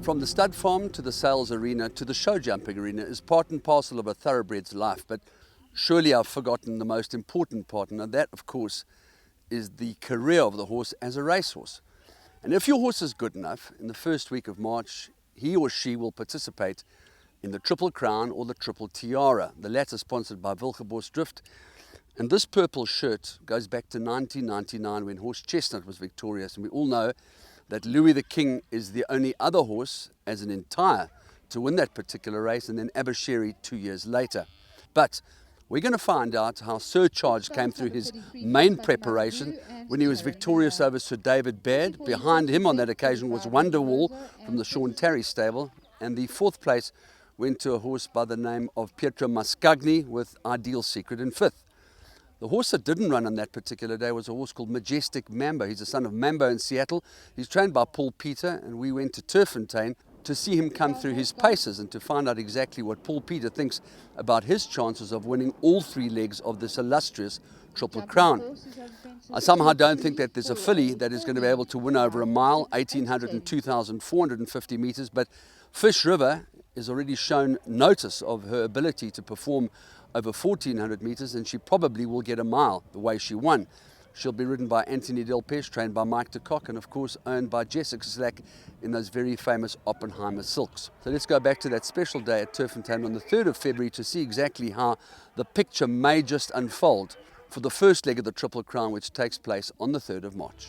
From the stud farm to the sales arena to the show jumping arena is part and parcel of a thoroughbred's life, but surely I've forgotten the most important part, and that, of course, is the career of the horse as a racehorse. And if your horse is good enough, in the first week of March, he or she will participate in the Triple Crown or the Triple Tiara, the latter sponsored by Wilgeborstdrift. And this purple shirt goes back to 1999 when Horse Chestnut was victorious, and we all know that Louis the King is the only other horse as an entire to win that particular race, and then Abashiri 2 years later. But we're going to find out how Sir Charge came through his main preparation when he was victorious over Sir David Baird. Behind him on that occasion was Wonderwall from the Sean Terry stable, and the fourth place went to a horse by the name of Pietro Mascagni with Ideal Secret in fifth. The horse that didn't run on that particular day was a horse called Majestic Mambo. He's a son of Mambo in Seattle. He's trained by Paul Peter, and we went to Turffontein to see him come through his paces and to find out exactly what Paul Peter thinks about his chances of winning all three legs of this illustrious Triple Crown. I somehow don't think that there's a filly that is going to be able to win over a mile, 1,800 and 2,450 meters, but Fish River has already shown notice of her ability to perform over 1,400 meters, and she probably will get a mile the way she won. She'll be ridden by Anthony Delpeche, trained by Mike de Kock, and of course owned by Jessica Slack in those very famous Oppenheimer silks. So let's go back to that special day at Turffontein on the 3rd of February to see exactly how the picture may just unfold for the first leg of the Triple Crown, which takes place on the 3rd of March.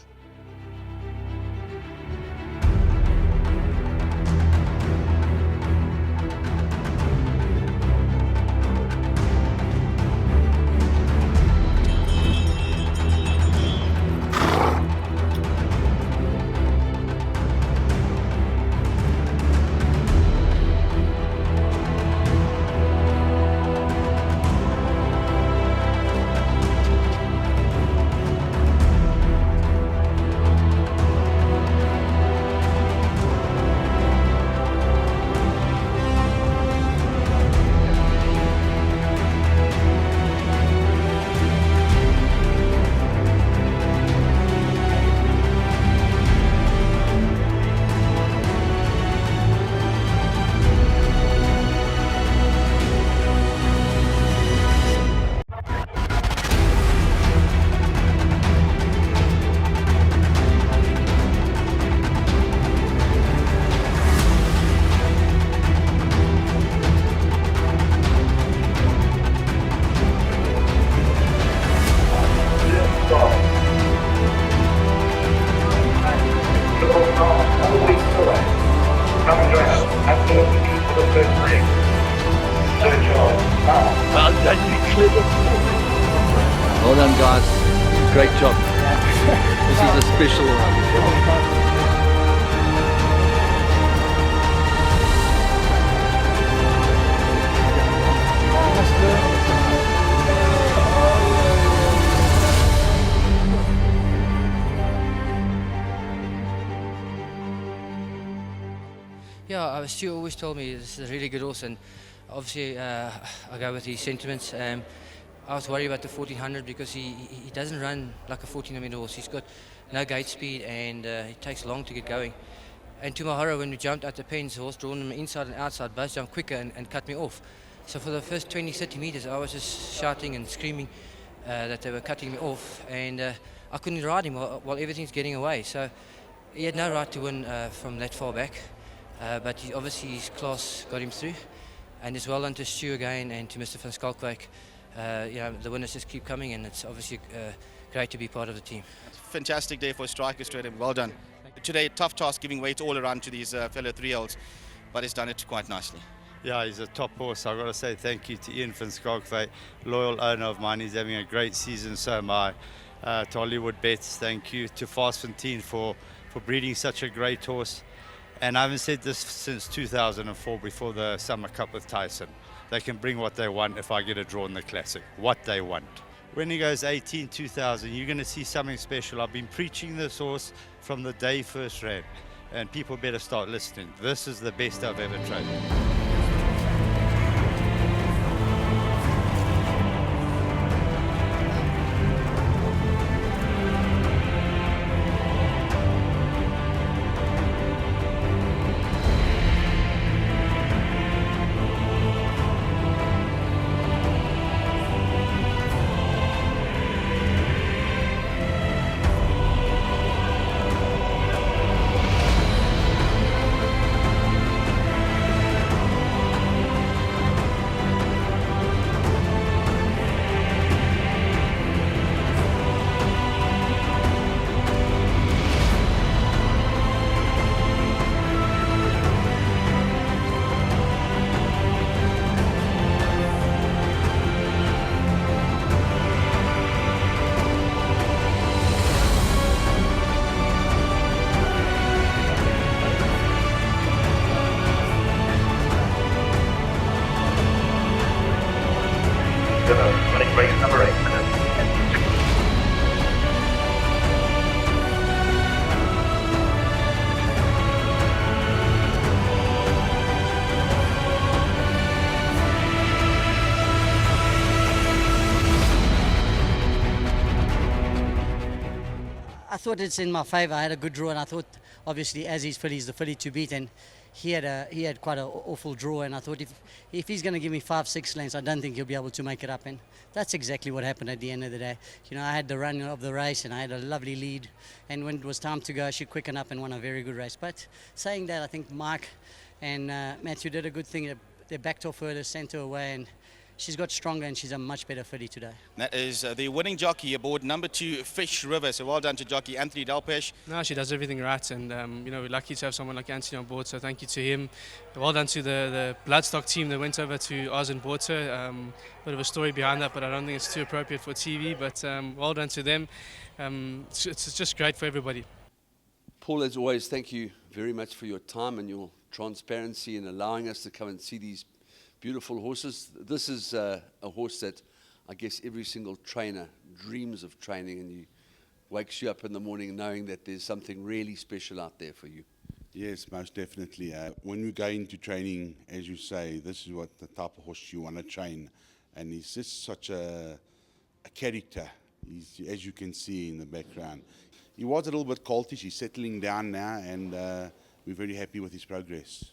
Well done, guys. Great job. This is a special one. Yeah, Stu always told me this is a really good horse, and obviously I go with his sentiments. I was worried about the 1400 because he doesn't run like a 1400 horse. He's got no gate speed, and it takes long to get going. And to my horror, when we jumped out the pens, the horse drawn him inside and outside, both jumped quicker and cut me off. So for the first 20-30 meters, I was just shouting and screaming that they were cutting me off, and I couldn't ride him while everything's getting away. So he had no right to win from that far back. But obviously his class got him through, and it's well done to Stu again and to Mr. van Schalkwyk. The winners just keep coming, and it's obviously great to be part of the team. Fantastic day for Striker Straight, and well done. Today, tough task giving weight all around to these fellow 3-year-olds, but he's done it quite nicely. Yeah, he's a top horse. I've got to say thank you to Ian van Schalkwyk, loyal owner of mine. He's having a great season, so am I. To Hollywood Bets, thank you. To Fastfontein for breeding such a great horse. And I haven't said this since 2004, before the Summer Cup with Tyson. They can bring what they want if I get a draw in the Classic, what they want. When he goes 18, 2000, you're going to see something special. I've been preaching this horse from the day first ran, and people better start listening. This is the best I've ever trained. I thought it's in my favour. I had a good draw, and I thought, obviously, as he's the filly to beat, and he had quite an awful draw. And I thought if he's going to give me 5-6 lengths, I don't think he'll be able to make it up. And that's exactly what happened at the end of the day. You know, I had the run of the race, and I had a lovely lead. And when it was time to go, she quickened up and won a very good race. But saying that, I think Mike and Matthew did a good thing. They backed off her, they sent her away, and she's got stronger, and she's a much better filly today. That is the winning jockey aboard number 2, Fish River. So well done to jockey Anthony Delpesh. No, she does everything right, and we're lucky to have someone like Anthony on board. So thank you to him. Well done to the Bloodstock team that went over to Oz and bought her. Bit of a story behind that, but I don't think it's too appropriate for TV. But well done to them. It's just great for everybody. Paul, as always, thank you very much for your time and your transparency in allowing us to come and see these beautiful horses. This is a horse that I guess every single trainer dreams of training, and you wakes you up in the morning knowing that there's something really special out there for you. Yes, most definitely. When we go into training, as you say, this is what the type of horse you want to train. And he's just such a character, as you can see in the background. He was a little bit coltish. He's settling down now, and we're very happy with his progress.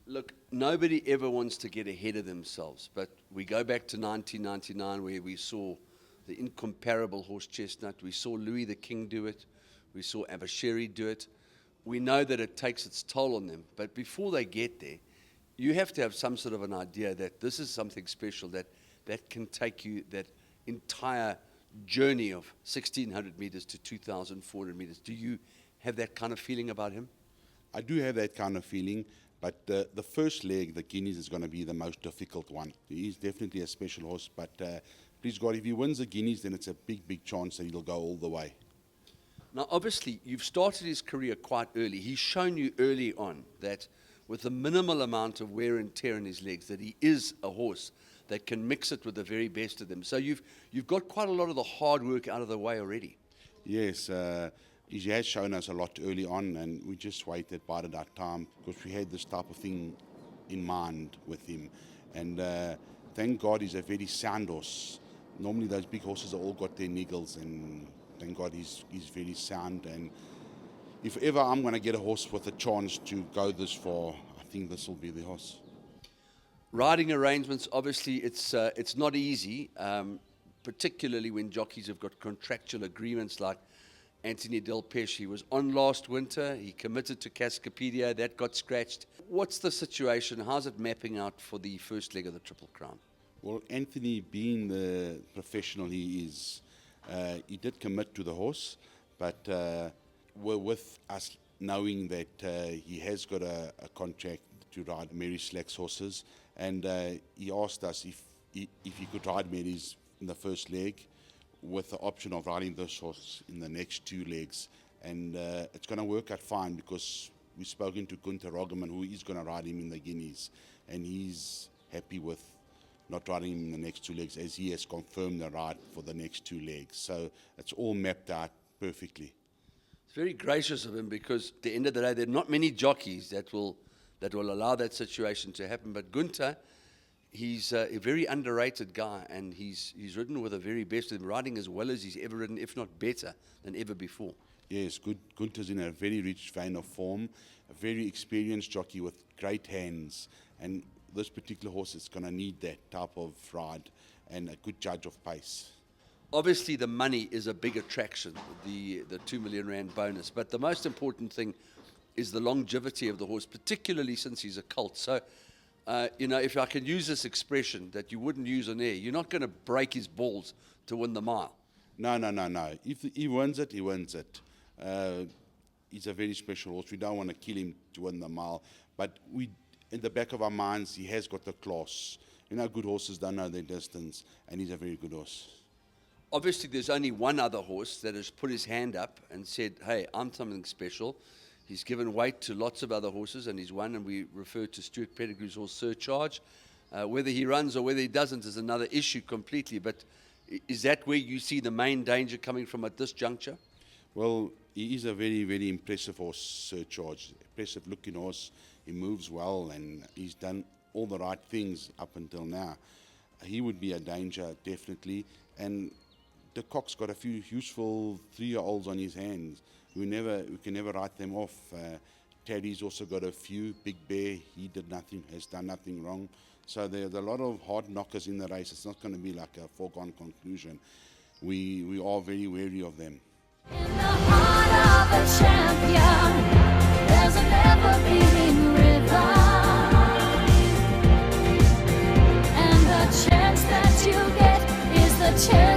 Look, nobody ever wants to get ahead of themselves, but we go back to 1999 where we saw the incomparable Horse Chestnut. We saw Louis the King do it. We saw Abashiri do it. We know that it takes its toll on them, but before they get there, you have to have some sort of an idea that this is something special that can take you that entire journey of 1,600 meters to 2,400 meters. Do you have that kind of feeling about him? I do have that kind of feeling, but the first leg, the Guineas, is going to be the most difficult one. He's definitely a special horse, but please God, if he wins the Guineas, then it's a big, big chance that he'll go all the way. Now, obviously, you've started his career quite early. He's shown you early on that with a minimal amount of wear and tear in his legs, that he is a horse that can mix it with the very best of them. So you've got quite a lot of the hard work out of the way already. Yes, he has shown us a lot early on, and we just waited, bided our time, because we had this type of thing in mind with him. And thank God he's a very sound horse. Normally those big horses have all got their niggles, and thank God he's very sound. And if ever I'm going to get a horse with a chance to go this far, I think this will be the horse. Riding arrangements, obviously, it's not easy, particularly when jockeys have got contractual agreements like Anthony Delpesh. He was on last winter. He committed to Cascapedia. That got scratched. What's the situation? How's it mapping out for the first leg of the Triple Crown? Well, Anthony, being the professional he is, he did commit to the horse, but with us knowing that he has got a contract to ride Mary Slack's horses, and he asked us if he could ride Mary's in the first leg with the option of riding this horse in the next 2 legs. And it's going to work out fine, because we've spoken to Gunther Roggeman, who is going to ride him in the Guineas, and he's happy with not riding him in the next 2 legs, as he has confirmed the ride for the next 2 legs. So it's all mapped out perfectly. It's very gracious of him, because at the end of the day, there are not many jockeys that will allow that situation to happen. But Gunther, he's a very underrated guy, and he's ridden with the very best of them, riding as well as he's ever ridden, if not better than ever before. Yes, Gunther's in a very rich vein of form, a very experienced jockey with great hands, and this particular horse is going to need that type of ride and a good judge of pace. Obviously, the money is a big attraction, the 2 million rand bonus, but the most important thing is the longevity of the horse, particularly since he's a colt. So, if I can use this expression that you wouldn't use on air, you're not going to break his balls to win the mile. No. If he wins it, he wins it. He's a very special horse. We don't want to kill him to win the mile, but in the back of our minds, he has got the class. Good horses don't know their distance, and he's a very good horse. Obviously, there's only one other horse that has put his hand up and said, hey, I'm something special. He's given weight to lots of other horses, and he's won, and we refer to Stuart Pettigrew's horse, Surcharge. Whether he runs or whether he doesn't is another issue completely, but is that where you see the main danger coming from at this juncture? Well, he is a very, very impressive horse, Surcharge. Impressive looking horse. He moves well, and he's done all the right things up until now. He would be a danger, definitely. And De Kock's got a few useful 3-year-olds on his hands. We can never write them off. Teddy's also got a few. Big Bear, has done nothing wrong. So there's a lot of hard knockers in the race. It's not going to be like a foregone conclusion. We are very wary of them. In the heart of a champion, there's an ever-beating river, and the chance that you get is the chance